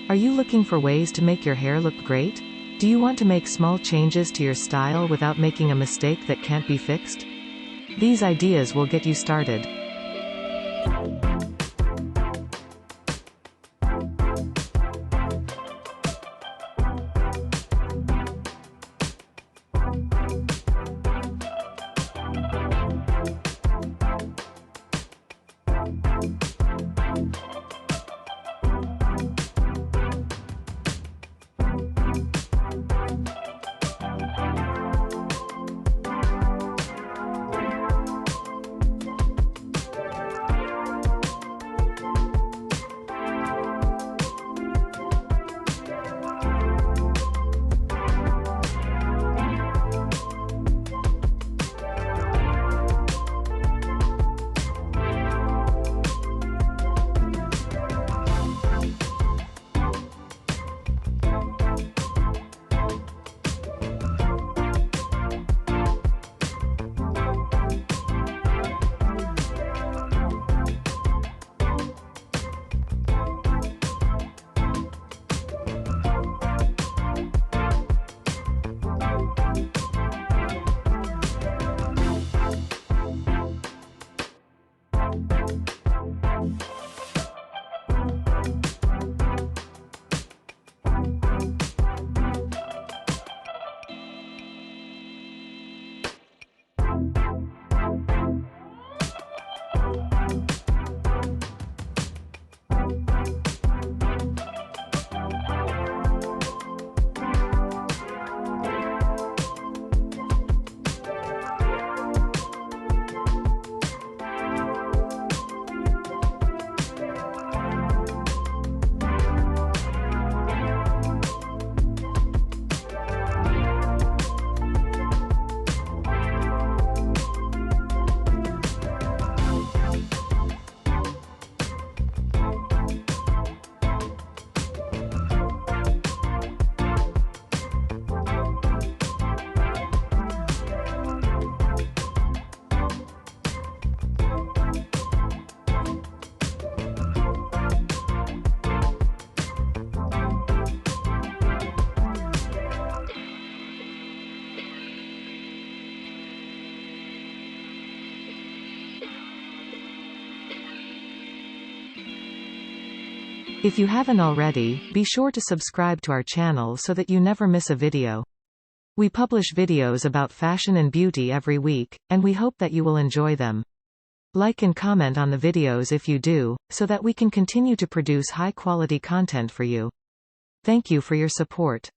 Are you looking for ways to make your hair look great? Do you want to make small changes to your style without making a mistake that can't be fixed? These ideas will get you started. If you haven't already, be sure to subscribe to our channel so that you never miss a video. We publish videos about fashion and beauty every week, and we hope that you will enjoy them. Like and comment on the videos if you do, so that we can continue to produce high-quality content for you. Thank you for your support.